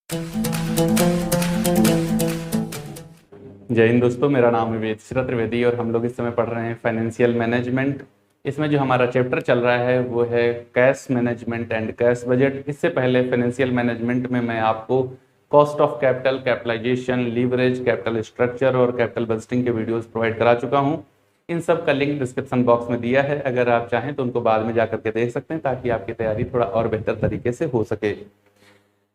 जय हिंद दोस्तों, मेरा नाम है वेदश्री त्रिवेदी और हम लोग इस समय पढ़ रहे हैं फाइनेंशियल मैनेजमेंट। इसमें जो हमारा चैप्टर चल रहा है वो है cash management and cash budget. इससे पहले फाइनेंशियल मैनेजमेंट में मैं आपको cost of capital, capitalisation, leverage, capital structure और कैपिटल बजटिंग के वीडियोस प्रोवाइड करा चुका हूं। इन सब का लिंक डिस्क्रिप्शन बॉक्स में दिया है, अगर आप चाहें तो उनको बाद में जाकर के देख सकते हैं ताकि आपकी तैयारी थोड़ा और बेहतर तरीके से हो सके।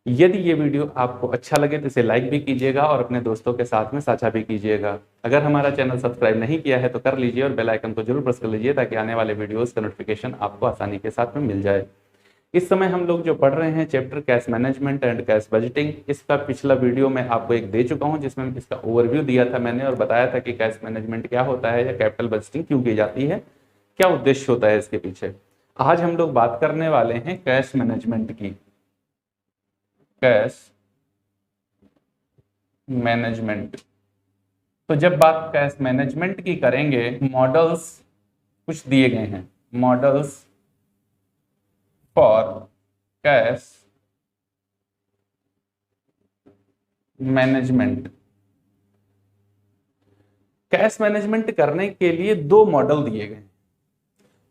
यदि ये वीडियो आपको अच्छा लगे तो इसे लाइक भी कीजिएगा और अपने दोस्तों के साथ में साझा भी कीजिएगा। अगर हमारा चैनल सब्सक्राइब नहीं किया है तो कर लीजिए और बेल आइकन को जरूर प्रेस कर लीजिए ताकि आने वाले वीडियोस का नोटिफिकेशन आपको आसानी के साथ में मिल जाए। इस समय हम लोग जो पढ़ रहे हैं chapter cash management and cash budgeting, इसका पिछला वीडियो मैं आपको एक दे चुका हूं जिसमें इसका ओवरव्यू दिया था मैंने और बताया था कि कैश मैनेजमेंट क्या होता है या कैपिटल बजटिंग क्यों की जाती है, क्या उद्देश्य होता है इसके पीछे। आज हम लोग बात करने वाले हैं कैश मैनेजमेंट की। कैश मैनेजमेंट, तो जब बात कैश मैनेजमेंट की करेंगे, मॉडल्स कुछ दिए गए हैं। Models for cash management. Cash management करने के लिए दो मॉडल दिए गए हैं।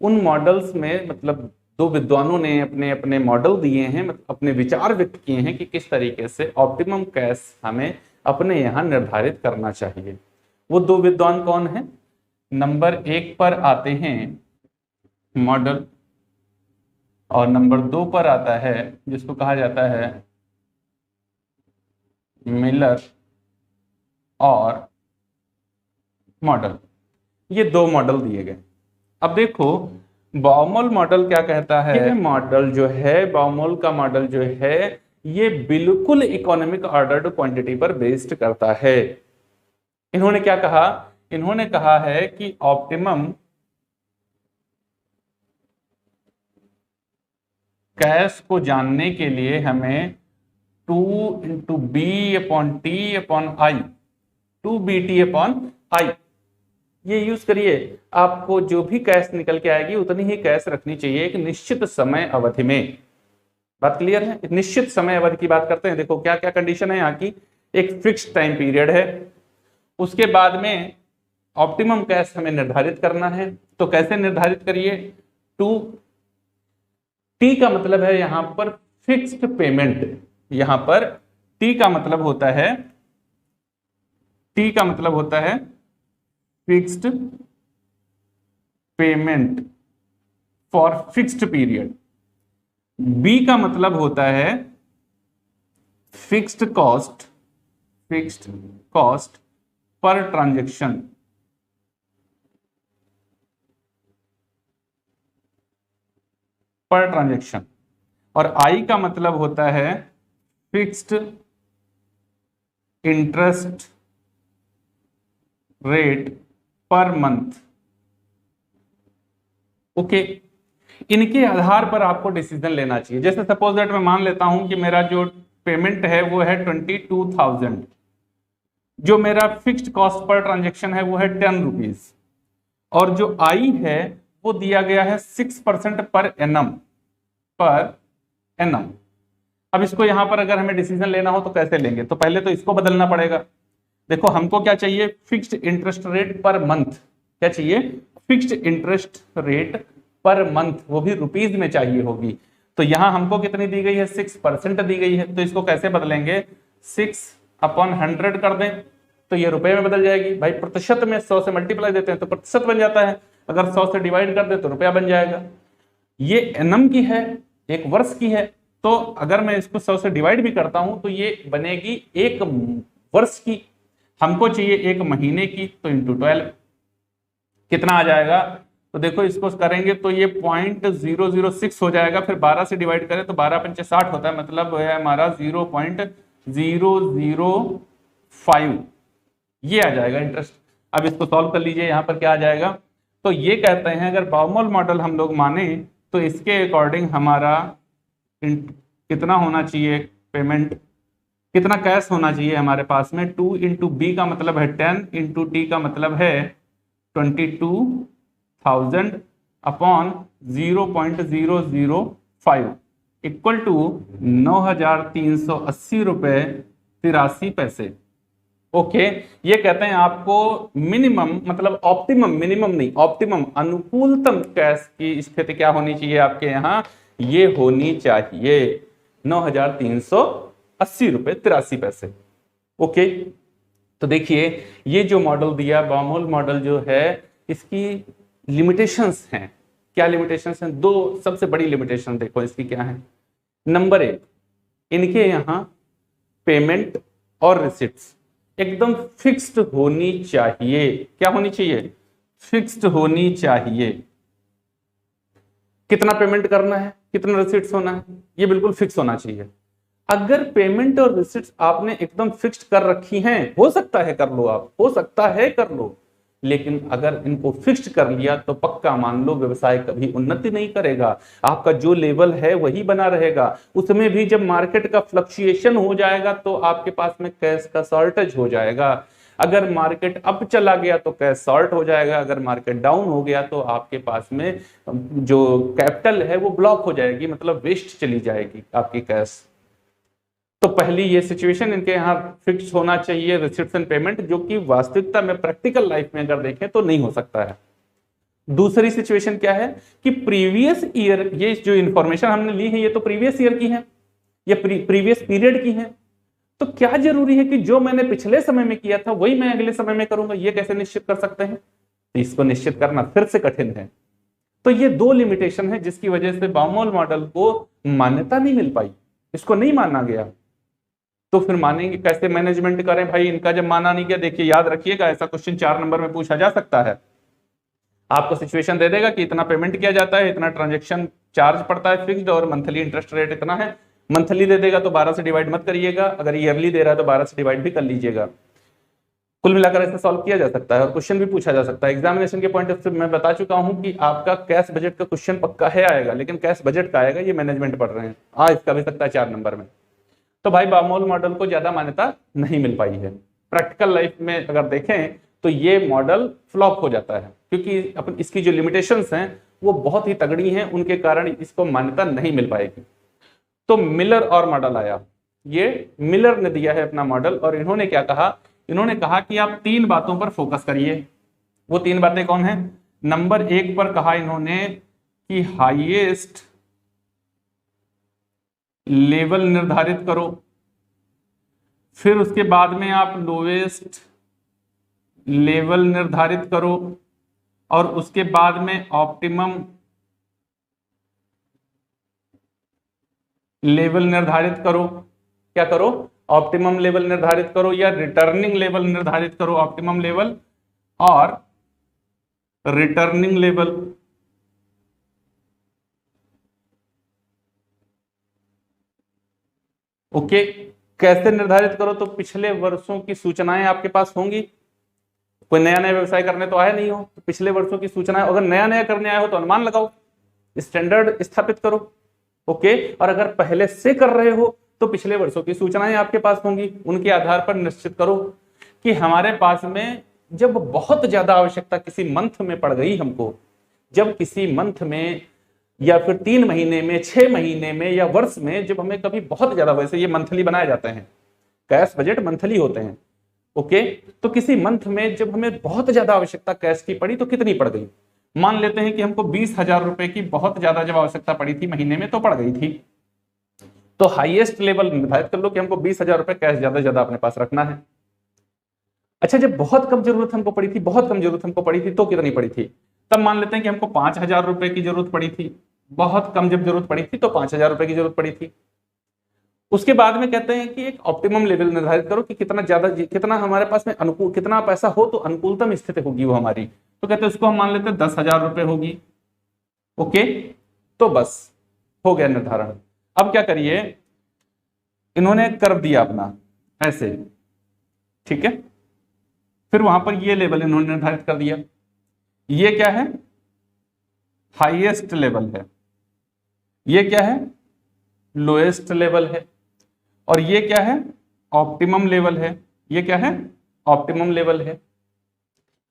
उन मॉडल्स में मतलब दो विद्वानों ने अपने अपने मॉडल दिए हैं, अपने विचार व्यक्त किए हैं कि किस तरीके से ऑप्टिमम कैश हमें अपने यहां निर्धारित करना चाहिए। वो दो विद्वान कौन हैं? नंबर 1 पर आते हैं मॉडल और नंबर 2 पर आता है जिसको कहा जाता है मिलर और मॉडल। ये दो मॉडल दिए गए। अब देखो बाउमोल मॉडल क्या कहता है। ये मॉडल जो है, बाउमोल का मॉडल जो है, ये बिल्कुल इकोनॉमिक ऑर्डर्ड क्वांटिटी पर बेस्ड करता है। इन्होंने क्या कहा? इन्होंने कहा है कि ऑप्टिमम कैश को जानने के लिए हमें 2 into B upon T upon I, 2BT upon I ये यूज करिए। आपको जो भी कैश निकल के आएगी उतनी ही कैश रखनी चाहिए एक निश्चित समय अवधि में। बात क्लियर है? निश्चित समय अवधि की बात करते हैं। देखो क्या क्या कंडीशन है यहाँ की। एक फिक्स्ड टाइम पीरियड है, उसके बाद में ऑप्टिमम कैश हमें निर्धारित करना है। तो कैसे निर्धारित करिए? 2T का मतलब है यहां पर फिक्स्ड पेमेंट। यहां पर T का मतलब होता है, T का मतलब होता है fixed payment for fixed period. B का मतलब होता है fixed cost, fixed cost per transaction. Per transaction. और आई का मतलब होता है fixed interest rate per month. Okay, इनके आधार पर आपको डिसीजन लेना चाहिए। जैसे सपोज दैट मैं मान लेता हूं कि मेरा जो पेमेंट है वो है 22,000, जो मेरा फिक्स्ड कॉस्ट पर ट्रांजेक्शन है वो है 10 रुपीज, और जो आई है वो दिया गया है 6% पर एनम, पर एनम। अब इसको यहां पर अगर हमें डिसीजन लेना हो तो कैसे लेंगे? तो पहले तो इसको बदलना पड़ेगा। देखो हमको क्या चाहिए? Fixed interest rate per month. क्या चाहिए? Fixed interest rate per month, वो भी रुपीज में चाहिए होगी। तो यहां हमको कितनी दी गई है? 6% दी गई है। तो इसको कैसे बदलेंगे? 6/100 कर दें तो ये रुपए में बदल जाएगी। भाई प्रतिशत में 100 से मल्टीप्लाई देते हैं तो प्रतिशत बन जाता है, अगर 100 से डिवाइड कर दे तो रुपया बन जाएगा। ये एनम की है, एक वर्ष की है, तो अगर मैं इसको 100 से डिवाइड भी करता हूं तो ये बनेगी एक वर्ष की। हमको चाहिए एक महीने की, तो इंटू 12 कितना आ जाएगा? तो देखो इसको करेंगे तो ये 0.006 हो जाएगा। फिर 12 से डिवाइड करें तो 12 पंचे 60 होता है, मतलब है हमारा 0.005 ये आ जाएगा इंटरेस्ट। अब इसको सॉल्व कर लीजिए, यहां पर क्या आ जाएगा? तो ये कहते हैं अगर बाउमोल मॉडल हम लोग माने तो इसके अकॉर्डिंग हमारा कितना होना चाहिए पेमेंट, कितना कैश होना चाहिए हमारे पास में? 2 इंटू बी का मतलब है 10, इंटू टी का मतलब है 22,000 अपॉन 0.005। इक्वल टू 9,380 रुपए 83 पैसे। ओके, ये कहते हैं आपको मिनिमम, मतलब ऑप्टिमम, मिनिमम नहीं, ऑप्टिमम अनुकूलतम कैश की स्थिति क्या होनी चाहिए आपके यहाँ, ये होनी चाहिए 9,380 रुपए 83 पैसे। ओके, तो देखिए ये जो मॉडल दिया बामोल मॉडल जो है, इसकी लिमिटेशंस हैं। क्या लिमिटेशंस हैं? दो सबसे बड़ी लिमिटेशन देखो इसकी क्या है। नंबर 1, इनके यहाँ पेमेंट और रिसिप्ट्स एकदम फिक्स्ड होनी चाहिए। क्या होनी चाहिए? फिक्स्ड होनी चाहिए। कितना पेमेंट करना है, कितना रिसिप्ट्स होना है, ये बिल्कुल फिक्स होना चाहिए। अगर पेमेंट और रिसिप्ट्स आपने एकदम फिक्स्ड कर रखी हैं, हो सकता है कर लो आप, हो सकता है कर लो, लेकिन अगर इनको फिक्स्ड कर लिया तो पक्का मान लो व्यवसाय कभी उन्नति नहीं करेगा। आपका जो लेवल है वही बना रहेगा, उसमें भी जब मार्केट का फ्लक्चुएशन हो जाएगा तो आपके पास में कैश का शॉर्टेज हो जाएगा। अगर मार्केट अप चला गया तो कैश शॉर्ट हो जाएगा, अगर मार्केट डाउन हो गया तो आपके पास में जो कैपिटल है वो ब्लॉक हो जाएगी, मतलब वेस्ट चली जाएगी आपकी कैश। तो पहली ये सिचुएशन इनके यहाँ फिक्स होना चाहिए रिसिप्ट्स एंड पेमेंट, जो कि वास्तविकता में प्रैक्टिकल लाइफ में अगर देखें तो नहीं हो सकता है। दूसरी सिचुएशन क्या है कि प्रीवियस ईयर, ये जो इंफॉर्मेशन हमने ली है ये तो प्रीवियस ईयर की है, ये प्रीवियस पीरियड की है, तो क्या जरूरी है कि जो मैंने पिछले समय में किया था वही मैं अगले समय में करूंगा? ये कैसे निश्चित कर सकते हैं? तो इसको निश्चित करना फिर से कठिन है। तो ये दो लिमिटेशन है जिसकी वजह से बामोल मॉडल को मान्यता नहीं मिल पाई, इसको नहीं माना गया। तो फिर मानेंगे कैसे, मैनेजमेंट करें भाई? इनका जब माना नहीं गया, देखिए याद रखिएगा ऐसा क्वेश्चन 4 नंबर में पूछा जा सकता है। आपको सिचुएशन दे देगा कि इतना पेमेंट किया जाता है, इतना ट्रांजैक्शन चार्ज पड़ता है फिक्स्ड, और मंथली इंटरेस्ट रेट इतना है। मंथली दे देगा तो 12 से डिवाइड मत करिएगा, अगर ईयरली दे रहा है तो 12 से डिवाइड भी कर लीजिएगा। कुल मिलाकर ऐसे सॉल्व किया जा सकता है और क्वेश्चन भी पूछा जा सकता है। एग्जामिनेशन के पॉइंट ऑफ व्यू मैं बता चुका हूं कि आपका कैश बजट का क्वेश्चन पक्का है आएगा, लेकिन कैश बजट का आएगा, ये मैनेजमेंट पढ़ रहे हैं, इसका भी सकता है 4 नंबर में। तो भाई बामोल मॉडल को ज्यादा मान्यता नहीं मिल पाई है। प्रैक्टिकल लाइफ में अगर देखें तो ये मॉडल फ्लॉप हो जाता है, क्योंकि अपन इसकी जो लिमिटेशंस हैं वो बहुत ही तगड़ी हैं, उनके कारण इसको मान्यता नहीं मिल पाएगी। तो मिलर और मॉडल आया, ये मिलर ने दिया है अपना मॉडल, और इन्होंने क्या कहा? इन्होंने कहा कि आप 3 बातों पर फोकस करिए। वो 3 बातें कौन है? नंबर 1 पर कहा इन्होंने कि हाईएस्ट लेवल निर्धारित करो, फिर उसके बाद में आप लोएस्ट लेवल निर्धारित करो, और उसके बाद में ऑप्टिमम लेवल निर्धारित करो। क्या करो? ऑप्टिमम लेवल निर्धारित करो, या रिटर्निंग लेवल निर्धारित करो, ऑप्टिमम लेवल और रिटर्निंग लेवल। ओके, कैसे निर्धारित करो? तो पिछले वर्षों की सूचनाएं आपके पास होंगी। कोई नया नया व्यवसाय करने तो आया नहीं हो, तो पिछले वर्षों की सूचनाएं, अगर नया नया करने आए हो तो अनुमान लगाओ, स्टैंडर्ड स्थापित करो। ओके, और अगर पहले से कर रहे हो तो पिछले वर्षों की सूचनाएं आपके पास होंगी, उनके आधार पर निश्चित करो कि हमारे पास में जब बहुत ज्यादा आवश्यकता किसी मंथ में पड़ गई हमको, जब किसी मंथ में या फिर 3 महीने में, 6 महीने में या वर्ष में, जब हमें कभी बहुत ज्यादा, वैसे ये मंथली बनाए जाते हैं, कैश बजट मंथली होते हैं। ओके, तो किसी मंथ में जब हमें बहुत ज्यादा आवश्यकता कैश की पड़ी तो कितनी पड़ गई? मान लेते हैं कि हमको 20,000 रुपए की बहुत ज्यादा जब आवश्यकता पड़ी थी महीने में तो पड़ गई थी, तो हाईएस्ट लेवल निर्धारित कर लो कि हमको 20,000 रुपए कैश ज्यादा अपने पास रखना है। अच्छा, जब बहुत कम जरूरत हमको पड़ी थी, बहुत कम जरूरत हमको पड़ी थी तो कितनी पड़ी थी? तब मान लेते हैं कि हमको 5,000 रुपए की जरूरत पड़ी थी, बहुत कम जब जरूरत पड़ी थी तो 5,000 रुपए की जरूरत पड़ी थी। उसके बाद में कहते हैं कि एक ऑप्टिमम लेवल निर्धारित करो कि कितना ज्यादा, कितना हमारे पास में अनुकूल, कितना पैसा हो तो अनुकूलतम स्थिति होगी वो हमारी। तो कहते हैं उसको हम मान लेते हैं 10,000 रुपए होगी। ओके, तो बस हो गया निर्धारण। अब क्या करिए, इन्होंने कर दिया अपना ऐसे, ठीक है, फिर वहां पर ये लेवल इन्होंने निर्धारित कर दिया। ये क्या है? हाईएस्ट लेवल है। ये क्या है? लोएस्ट लेवल है। और ये क्या है? ऑप्टिमम लेवल है। ये क्या है? ऑप्टिमम लेवल है।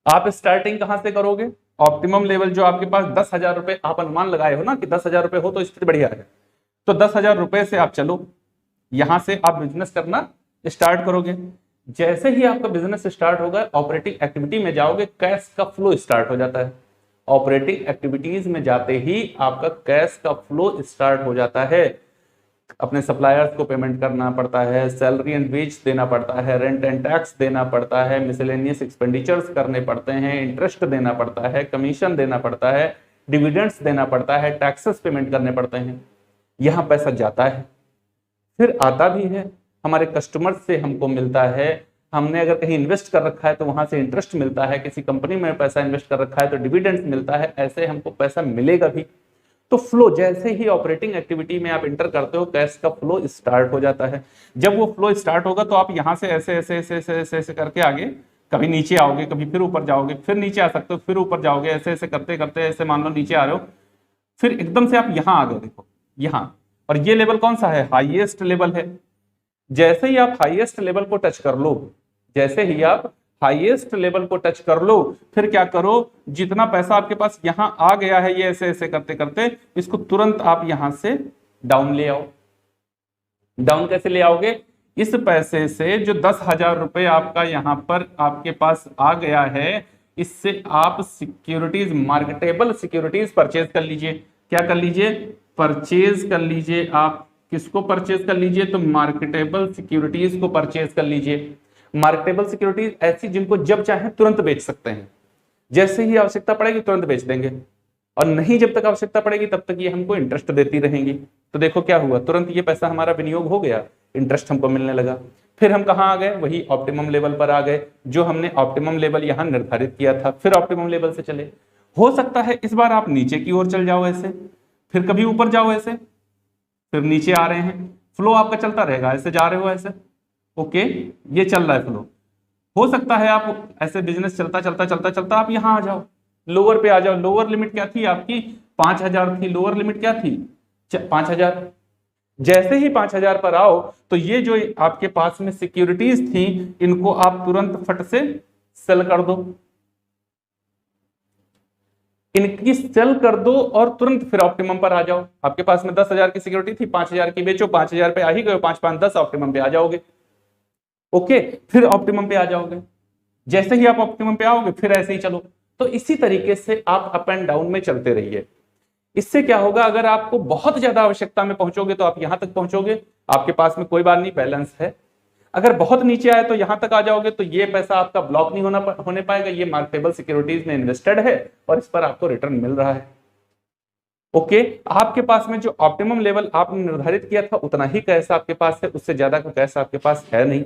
आप स्टार्टिंग कहां से करोगे? ऑप्टिमम लेवल जो आपके पास 10,000 रुपए आप अनुमान लगाए हो ना कि 10,000 रुपए हो तो स्थिति बढ़िया है, तो 10,000 रुपए से आप चलो, यहां से आप बिजनेस करना स्टार्ट करोगे। जैसे ही आपका बिजनेस स्टार्ट होगा, ऑपरेटिंग एक्टिविटी में जाओगे, कैश का फ्लो स्टार्ट हो जाता है। ऑपरेटिंग एक्टिविटीज में जाते ही आपका कैश का फ्लो स्टार्ट हो जाता है। अपने सप्लायर्स को पेमेंट करना पड़ता है, सैलरी एंड वेज देना पड़ता है, रेंट एंड टैक्स देना पड़ता है, मिसलेनियस एक्सपेंडिचर्स करने पड़ते हैं, इंटरेस्ट देना पड़ता है, कमीशन देना पड़ता है, डिविडेंड्स देना पड़ता है, टैक्सेस पेमेंट करने पड़ते हैं। यहां पैसा जाता है, फिर आता भी है, हमारे कस्टमर से हमको मिलता है। हमने अगर कहीं इन्वेस्ट कर रखा है तो वहां से इंटरेस्ट मिलता है, किसी कंपनी में पैसा इन्वेस्ट कर रखा है तो डिविडेंड्स मिलता है, ऐसे हमको पैसा मिलेगा भी। तो फ्लो जैसे ही ऑपरेटिंग एक्टिविटी में आप इंटर करते हो, कैश का फ्लो स्टार्ट हो जाता है। जब वो फ्लो स्टार्ट होगा तो आप यहां से ऐसे ऐसे ऐसे ऐसे ऐसे ऐसे करके आगे, कभी नीचे आओगे, कभी फिर ऊपर जाओगे, फिर नीचे आ सकते हो, फिर ऊपर जाओगे, ऐसे ऐसे करते करते, ऐसे मान लो नीचे आ रहे हो, फिर एकदम से आप यहां आ गए, देखो यहां। और ये लेवल कौन सा है? हाईएस्ट लेवल है। जैसे ही आप हाईएस्ट लेवल को टच कर लो, जैसे ही आप हाईएस्ट लेवल को टच कर लो, फिर क्या करो, जितना पैसा आपके पास यहां आ गया है, ये ऐसे ऐसे करते करते इसको तुरंत आप यहां से डाउन ले आओ। डाउन कैसे ले आओगे? इस पैसे से जो 10,000 रुपए आपका यहां पर आपके पास आ गया है, इससे आप सिक्योरिटीज, मार्केटेबल सिक्योरिटीज परचेज कर लीजिए। क्या कर लीजिए? परचेज कर लीजिए। आप किसको परचेज कर लीजिए? तो मार्केटेबल सिक्योरिटीज को परचेज कर लीजिए। मार्केटेबल सिक्योरिटीज ऐसी जिनको जब चाहे तुरंत बेच सकते हैं, जैसे ही आवश्यकता पड़ेगी तुरंत बेच देंगे, और नहीं जब तक आवश्यकता पड़ेगी तब तक ये हमको इंटरेस्ट देती रहेंगी। तो देखो क्या हुआ, तुरंत ये पैसा हमारा विनियोग हो गया, इंटरेस्ट हमको मिलने लगा। फिर हम कहां आ गए? वही ऑप्टिमम लेवल पर आ गए, जो हमने ऑप्टिमम लेवल यहां निर्धारित किया था। फिर ऑप्टिमम लेवल से चले, हो सकता है इस बार आप नीचे की ओर चल जाओ ऐसे, फिर कभी ऊपर जाओ ऐसे, फिर नीचे आ रहे हैं, फ्लो आपका चलता रहेगा, ऐसे जा रहे हो ऐसे, ओके, ये चल रहा है फ्लो। हो सकता है आप ऐसे बिजनेस चलता चलता चलता चलता आप यहां आ जाओ, लोअर पे आ जाओ। लोअर लिमिट क्या थी आपकी? 5,000 थी। लोअर लिमिट क्या थी? 5,000। जैसे ही 5,000 पर आओ तो ये जो आपके पास में सिक्योरिटीज थी, इनको आप तुरंत फट से सेल कर दो, इनकी सेल कर दो और तुरंत फिर ऑप्टिमम पर आ जाओ। आपके पास में 10,000 की सिक्योरिटी थी, 5,000 की बेचो, 5,000 पे आ ही गए, 5 5 10 ऑप्टिमम पे आ जाओगे। ओके, फिर ऑप्टिमम पे आ जाओगे। जैसे ही आप ऑप्टिमम पे आओगे फिर ऐसे ही चलो। तो इसी तरीके से आप अप एंड डाउन में चलते रहिए। इससे क्या होगा, अगर आपको बहुत ज्यादा आवश्यकता में पहुंचोगे तो आप यहां तक पहुंचोगे, आपके पास में कोई बात नहीं, बैलेंस है। अगर बहुत नीचे आए तो यहां तक आ जाओगे, तो ये पैसा आपका ब्लॉक नहीं होने पाएगा। ये मार्केटेबल सिक्योरिटीज में इन्वेस्टेड है और इस पर आपको रिटर्न मिल रहा है। ओके, आपके पास में जो ऑप्टिमम लेवल आपने निर्धारित किया था उतना ही कैश आपके पास है, उससे ज्यादा का कैश आपके पास है नहीं।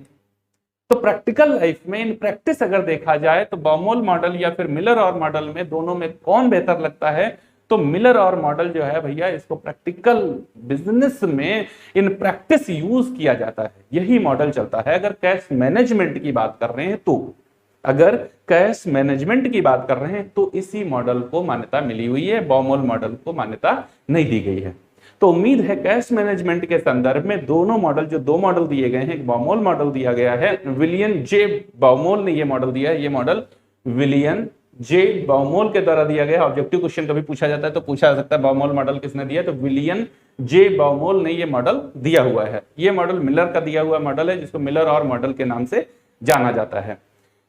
तो प्रैक्टिकल लाइफ में, इन प्रैक्टिस अगर देखा जाए तो बाउमोल मॉडल या फिर मिलर और मॉडल में दोनों में कौन बेहतर लगता है? तो मिलर और मॉडल जो है भैया, इसको प्रैक्टिकल बिजनेस में इन प्रैक्टिस यूज किया जाता है, यही मॉडल चलता है। अगर कैश मैनेजमेंट की बात कर रहे हैं तो, अगर कैश मैनेजमेंट की बात कर रहे हैं तो इसी मॉडल को मान्यता मिली हुई है, बाउमोल मॉडल को मान्यता नहीं दी गई है। तो उम्मीद है कैश मैनेजमेंट के संदर्भ में दोनों मॉडल, जो दो मॉडल दिए गए हैं, एक बाउमोल मॉडल दिया गया है, विलियम जे बाउमोल ने ये मॉडल दिया है, ये मॉडल विलियम जे बाउमोल के द्वारा दिया गया है। ऑब्जेक्टिव क्वेश्चन कभी पूछा जाता है तो पूछा जा सकता है बाउमोल मॉडल किसने दिया, तो विलियम जे बाउमोल ने ये मॉडल दिया हुआ है। ये मॉडल मिलर का दिया हुआ मॉडल है, जिसको मिलर और मॉडल के नाम से जाना जाता है।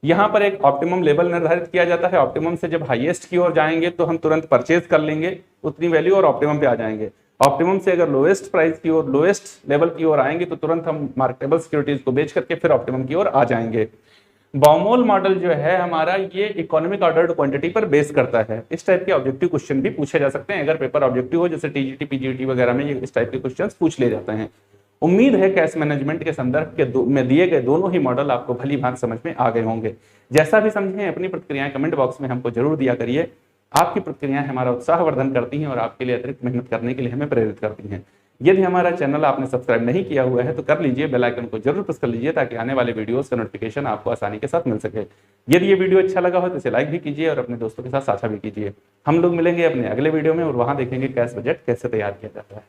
यहां पर एक ऑप्टिमम लेवल निर्धारित किया जाता है, ऑप्टिमम से जब हाईएस्ट की ओर जाएंगे तो हम तुरंत परचेज कर लेंगे उतनी वैल्यू और ऑप्टिमम पे आ जाएंगे। ऑप्टिमम से अगर लोएस्ट प्राइस की ओर, लोएस्ट लेवल की ओर आएंगे तो तुरंत हम मार्केटेबल सिक्योरिटीज को बेच करके फिर ऑप्टिमम की ओर आ जाएंगे। बाउमोल मॉडल जो है हमारा, ये इकोनॉमिक ऑर्डर क्वांटिटी पर बेस करता है। इस टाइप के ऑब्जेक्टिव क्वेश्चन भी पूछे जा सकते हैं अगर पेपर ऑब्जेक्टिव हो, जैसे टीजीटी पीजीटी वगैरह में ये इस टाइप के क्वेश्चंस पूछ ले जाते हैं। उम्मीद है कैश मैनेजमेंट के संदर्भ के में दिए गए दोनों ही मॉडल आपको भली भांति समझ में आ गए होंगे। जैसा भी समझें, अपनी प्रतिक्रियाएं कमेंट बॉक्स में हमको जरूर दिया करिए। आपकी प्रतिक्रियाएं हमारा उत्साहवर्धन करती हैं और आपके लिए अतिरिक्त मेहनत करने के लिए हमें प्रेरित करती हैं। यदि हमारा चैनल आपने सब्सक्राइब नहीं किया हुआ है तो कर लीजिए, बेल आइकन को जरूर प्रेस कर लीजिए ताकि आने वाले वीडियोस का नोटिफिकेशन आपको आसानी के साथ मिल सके। यदि ये वीडियो अच्छा लगा हो तो इसे लाइक भी कीजिए और अपने दोस्तों के साथ साझा भी कीजिए। हम लोग मिलेंगे अपने अगले वीडियो में और वहां देखेंगे कैश बजट कैसे तैयार किया जाता है।